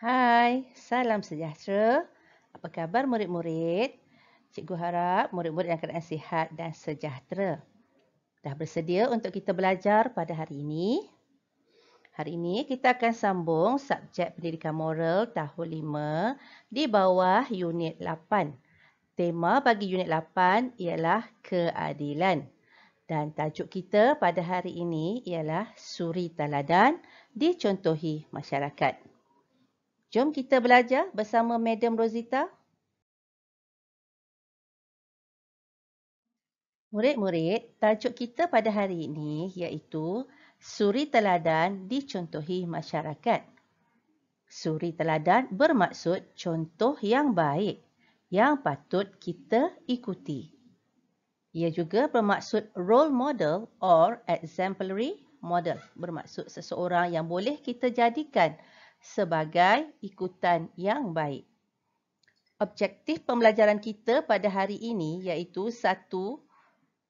Hai, salam sejahtera. Apa khabar murid-murid? Cikgu harap murid-murid dalam keadaan sihat dan sejahtera. Dah bersedia untuk kita belajar pada hari ini? Hari ini kita akan sambung subjek pendidikan moral tahun 5 di bawah unit 8. Tema bagi unit 8 ialah keadilan. Dan tajuk kita pada hari ini ialah suri teladan dicontohi masyarakat. Jom kita belajar bersama Madam Rosita. Murid-murid, tajuk kita pada hari ini iaitu suri teladan dicontohi masyarakat. Suri teladan bermaksud contoh yang baik yang patut kita ikuti. Ia juga bermaksud role model or exemplary model, bermaksud seseorang yang boleh kita jadikan sebagai ikutan yang baik. Objektif pembelajaran kita pada hari ini iaitu 1.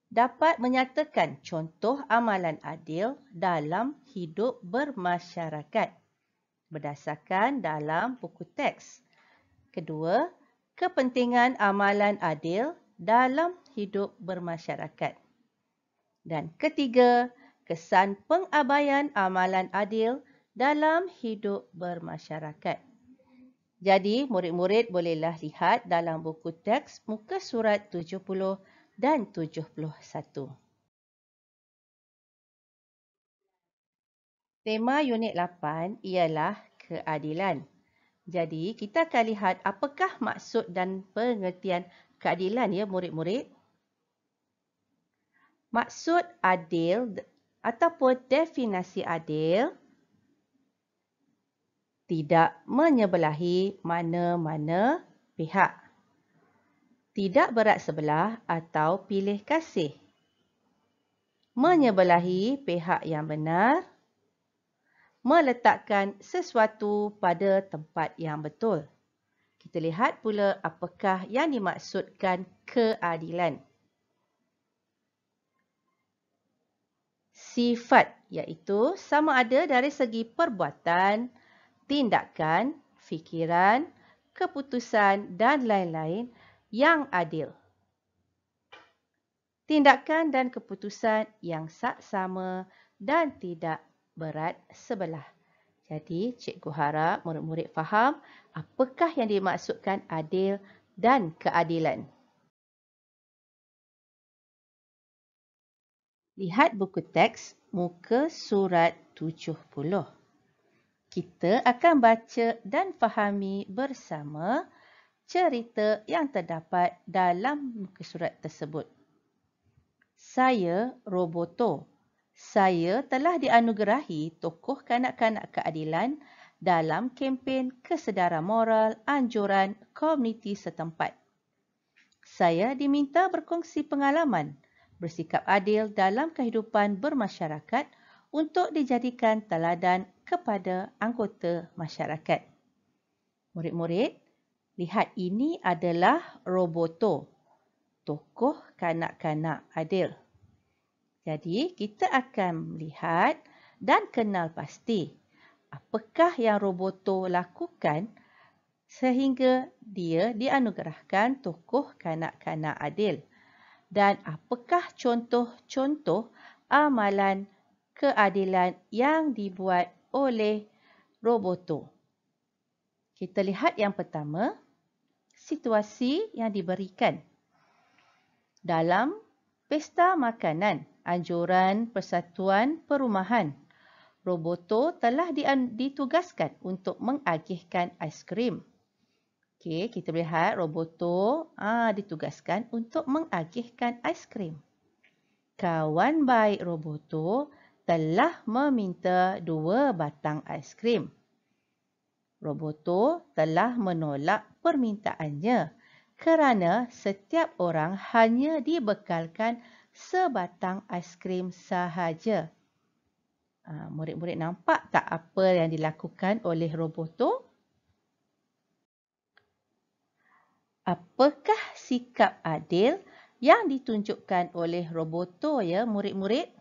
Dapat menyatakan contoh amalan adil dalam hidup bermasyarakat berdasarkan dalam buku teks. Kedua, kepentingan amalan adil dalam hidup bermasyarakat. Dan ketiga, kesan pengabaian amalan adil dalam hidup bermasyarakat. Jadi, murid-murid bolehlah lihat dalam buku teks muka surat 70 dan 71. Tema unit 8 ialah keadilan. Jadi, kita akan lihat apakah maksud dan pengertian keadilan ya murid-murid. Maksud adil ataupun definisi adil tidak menyebelahi mana-mana pihak. Tidak berat sebelah atau pilih kasih. Menyebelahi pihak yang benar. Meletakkan sesuatu pada tempat yang betul. Kita lihat pula apakah yang dimaksudkan keadilan. Sifat iaitu sama ada dari segi perbuatan, tindakan, fikiran, keputusan dan lain-lain yang adil. Tindakan dan keputusan yang saksama dan tidak berat sebelah. Jadi, cikgu harap murid-murid faham apakah yang dimaksudkan adil dan keadilan. Lihat buku teks muka surat 70. Kita akan baca dan fahami bersama cerita yang terdapat dalam muka surat tersebut. Saya Roboto. Saya telah dianugerahi tokoh kanak-kanak keadilan dalam kempen kesedaran moral anjuran komuniti setempat. Saya diminta berkongsi pengalaman bersikap adil dalam kehidupan bermasyarakat untuk dijadikan teladan kepada anggota masyarakat. Murid-murid, lihat ini adalah Roboto, tokoh kanak-kanak adil. Jadi, kita akan melihat dan kenal pasti apakah yang Roboto lakukan sehingga dia dianugerahkan tokoh kanak-kanak adil. Dan apakah contoh-contoh amalan keadilan yang dibuat oleh Roboto. Kita lihat yang pertama, situasi yang diberikan. Dalam pesta makanan, anjuran Persatuan Perumahan, Roboto telah ditugaskan untuk mengagihkan aiskrim. Okey, kita lihat Roboto ditugaskan untuk mengagihkan aiskrim. Kawan baik Roboto telah meminta 2 batang aiskrim. Roboto telah menolak permintaannya kerana setiap orang hanya dibekalkan sebatang aiskrim sahaja. Murid-murid nampak tak apa yang dilakukan oleh Roboto? Apakah sikap adil yang ditunjukkan oleh Roboto ya murid-murid?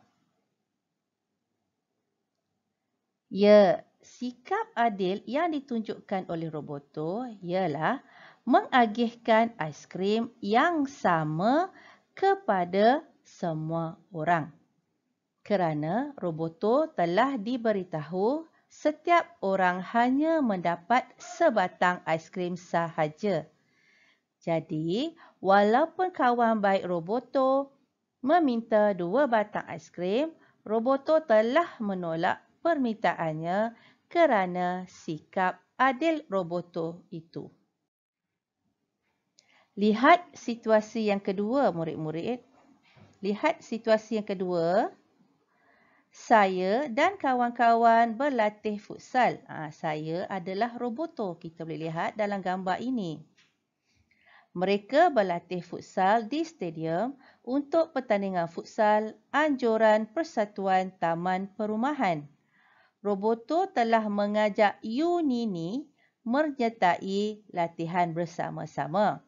Ya, sikap adil yang ditunjukkan oleh Roboto ialah mengagihkan aiskrim yang sama kepada semua orang. Kerana Roboto telah diberitahu setiap orang hanya mendapat sebatang aiskrim sahaja. Jadi, walaupun kawan baik Roboto meminta 2 batang aiskrim, Roboto telah menolak permintaannya kerana sikap adil Roboto itu. Lihat situasi yang kedua, murid-murid. Lihat situasi yang kedua. Saya dan kawan-kawan berlatih futsal. Saya adalah Roboto. Kita boleh lihat dalam gambar ini. Mereka berlatih futsal di stadium untuk pertandingan futsal anjuran Persatuan Taman Perumahan. Roboto telah mengajak Yunini menyertai latihan bersama-sama.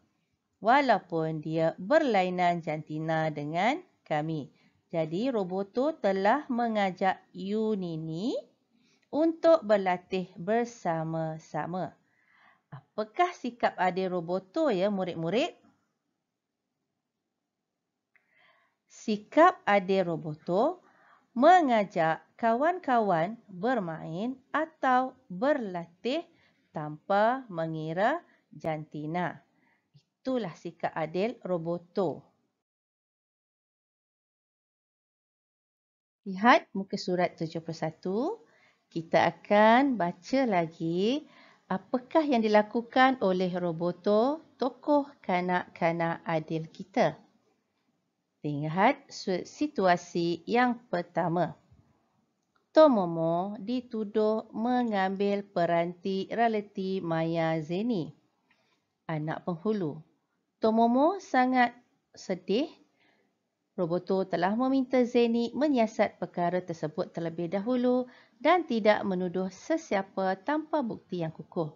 Walaupun dia berlainan jantina dengan kami. Jadi, Roboto telah mengajak Yunini untuk berlatih bersama-sama. Apakah sikap adil Roboto ya murid-murid? Sikap adil Roboto mengajak kawan-kawan bermain atau berlatih tanpa mengira jantina. Itulah sikap adil Roboto. Lihat muka surat 71. Kita akan baca lagi apakah yang dilakukan oleh Roboto, tokoh kanak-kanak adil kita. Lihat situasi yang pertama. Tomomo dituduh mengambil peranti realiti maya Zeni, anak penghulu. Tomomo sangat sedih. Roboto telah meminta Zeni menyiasat perkara tersebut terlebih dahulu dan tidak menuduh sesiapa tanpa bukti yang kukuh.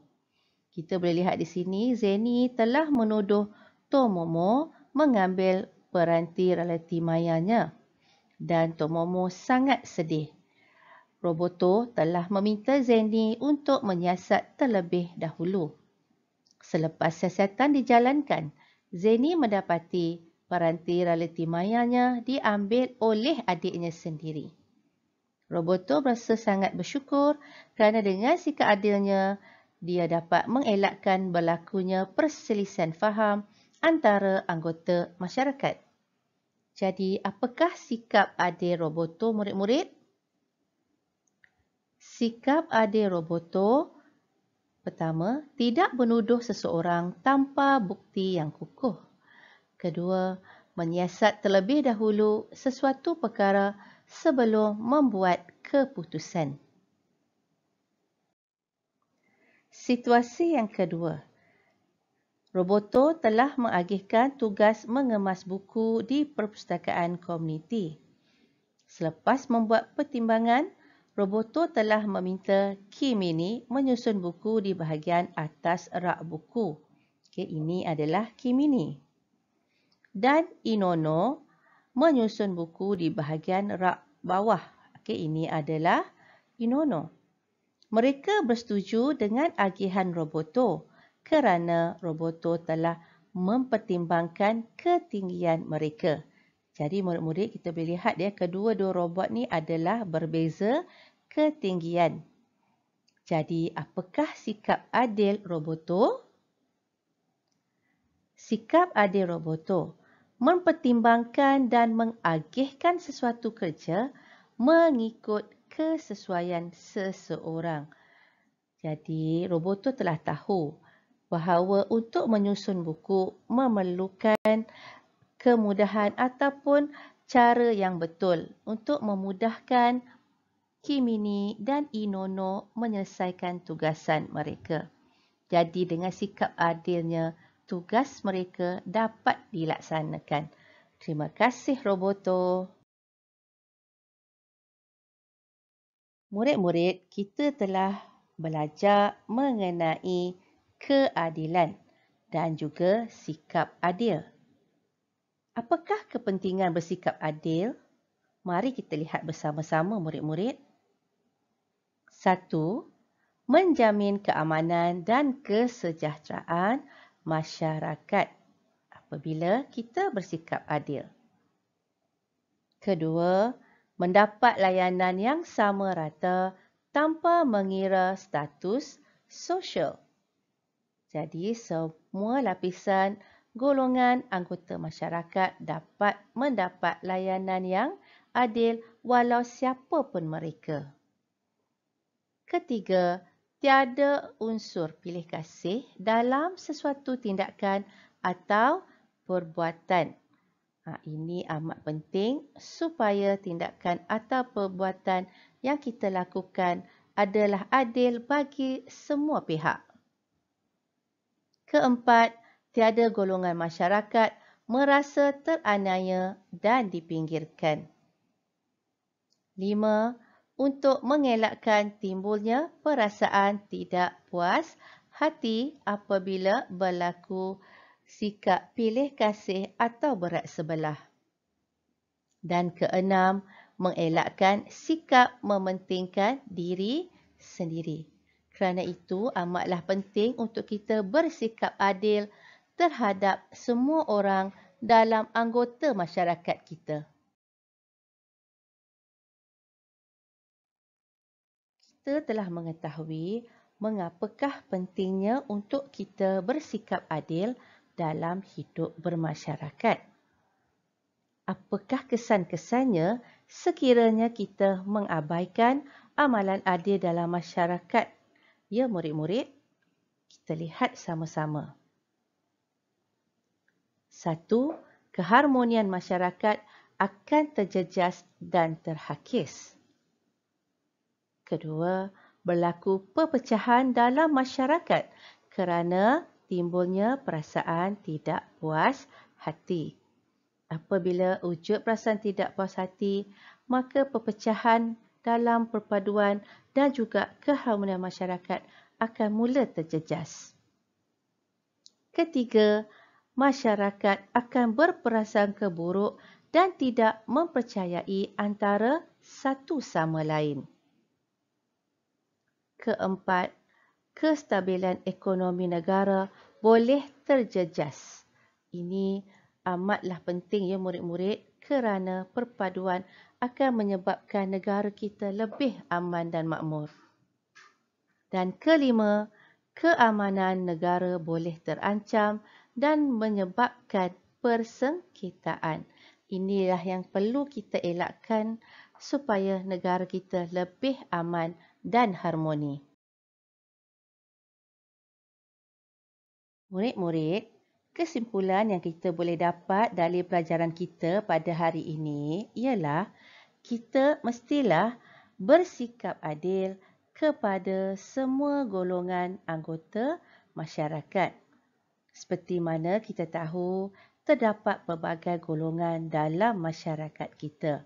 Kita boleh lihat di sini, Zeni telah menuduh Tomomo mengambil peranti realiti mayanya dan Tomomo sangat sedih. Roboto telah meminta Zeni untuk menyiasat terlebih dahulu. Selepas siasatan dijalankan, Zeni mendapati peranti realiti mayanya diambil oleh adiknya sendiri. Roboto berasa sangat bersyukur kerana dengan sikap adilnya, dia dapat mengelakkan berlakunya perselisihan faham antara anggota masyarakat. Jadi, apakah sikap adil Roboto, murid-murid? Sikap adil Roboto, pertama, tidak menuduh seseorang tanpa bukti yang kukuh. Kedua, menyiasat terlebih dahulu sesuatu perkara sebelum membuat keputusan. Situasi yang kedua. Roboto telah mengagihkan tugas mengemas buku di perpustakaan komuniti. Selepas membuat pertimbangan, Roboto telah meminta Kimini menyusun buku di bahagian atas rak buku. Ini adalah Kimini. Dan Inono menyusun buku di bahagian rak bawah. Ini adalah Inono. Mereka bersetuju dengan agihan Roboto kerana Roboto telah mempertimbangkan ketinggian mereka. Jadi murid-murid kita boleh lihat kedua-dua robot ni adalah berbeza ketinggian. Jadi apakah sikap adil Roboto? Sikap adil Roboto mempertimbangkan dan mengagihkan sesuatu kerja mengikut kesesuaian seseorang. Jadi, Roboto telah tahu bahawa untuk menyusun buku memerlukan kemudahan ataupun cara yang betul untuk memudahkan Kimini dan Inono menyelesaikan tugasan mereka. Jadi, dengan sikap adilnya, tugas mereka dapat dilaksanakan. Terima kasih Roboto. Murid-murid, kita telah belajar mengenai keadilan dan juga sikap adil. Apakah kepentingan bersikap adil? Mari kita lihat bersama-sama murid-murid. 1. menjamin keamanan dan kesejahteraan masyarakat apabila kita bersikap adil. Kedua, mendapat layanan yang sama rata tanpa mengira status sosial. Jadi, semua lapisan golongan anggota masyarakat dapat mendapat layanan yang adil walau siapa pun mereka. Ketiga, tiada unsur pilih kasih dalam sesuatu tindakan atau perbuatan. Ini amat penting supaya tindakan atau perbuatan yang kita lakukan adalah adil bagi semua pihak. Keempat, tiada golongan masyarakat merasa teraniaya dan dipinggirkan. 5. Untuk mengelakkan timbulnya perasaan tidak puas hati apabila berlaku sikap pilih kasih atau berat sebelah. Dan keenam, mengelakkan sikap mementingkan diri sendiri. Kerana itu amatlah penting untuk kita bersikap adil terhadap semua orang dalam anggota masyarakat kita. Kita telah mengetahui mengapakah pentingnya untuk kita bersikap adil dalam hidup bermasyarakat. Apakah kesan-kesannya sekiranya kita mengabaikan amalan adil dalam masyarakat? Ya, murid-murid, kita lihat sama-sama. 1. Keharmonian masyarakat akan terjejas dan terhakis. Kedua, berlaku perpecahan dalam masyarakat kerana timbulnya perasaan tidak puas hati. Apabila wujud perasaan tidak puas hati, maka perpecahan dalam perpaduan dan juga keharmonian masyarakat akan mula terjejas. Ketiga, masyarakat akan berprasangka buruk dan tidak mempercayai antara satu sama lain. Keempat, kestabilan ekonomi negara boleh terjejas. Ini amatlah penting ya murid-murid kerana perpaduan akan menyebabkan negara kita lebih aman dan makmur. Dan kelima, keamanan negara boleh terancam dan menyebabkan persengketaan. Inilah yang perlu kita elakkan supaya negara kita lebih aman dan harmoni. Murid-murid, kesimpulan yang kita boleh dapat dari pelajaran kita pada hari ini ialah kita mestilah bersikap adil kepada semua golongan anggota masyarakat. Seperti mana kita tahu, terdapat pelbagai golongan dalam masyarakat kita.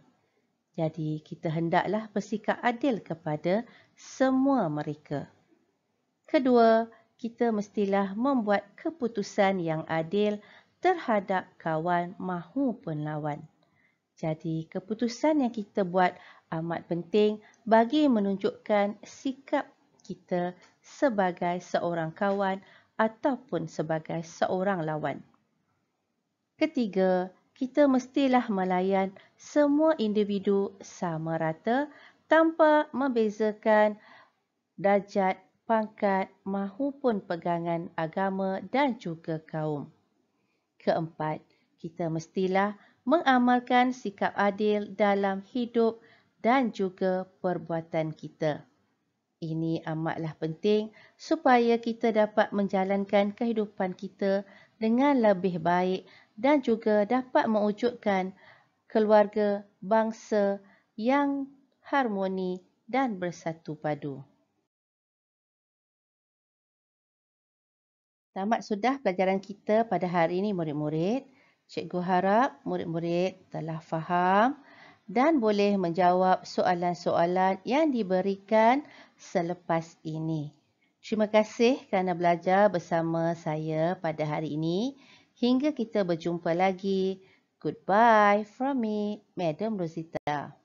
Jadi, kita hendaklah bersikap adil kepada semua mereka. Kedua, kita mestilah membuat keputusan yang adil terhadap kawan mahupun lawan. Jadi, keputusan yang kita buat amat penting bagi menunjukkan sikap kita sebagai seorang kawan ataupun sebagai seorang lawan. Ketiga, kita mestilah melayan semua individu sama rata tanpa membezakan darjat, pangkat mahupun pegangan agama dan juga kaum. Keempat, kita mestilah mengamalkan sikap adil dalam hidup dan juga perbuatan kita. Ini amatlah penting supaya kita dapat menjalankan kehidupan kita dengan lebih baik dan juga dapat mewujudkan keluarga bangsa yang harmoni dan bersatu padu. Tamat sudah pelajaran kita pada hari ini murid-murid. Cikgu harap murid-murid telah faham dan boleh menjawab soalan-soalan yang diberikan selepas ini. Terima kasih kerana belajar bersama saya pada hari ini. Hingga kita berjumpa lagi. Goodbye from me, Madam Rosita.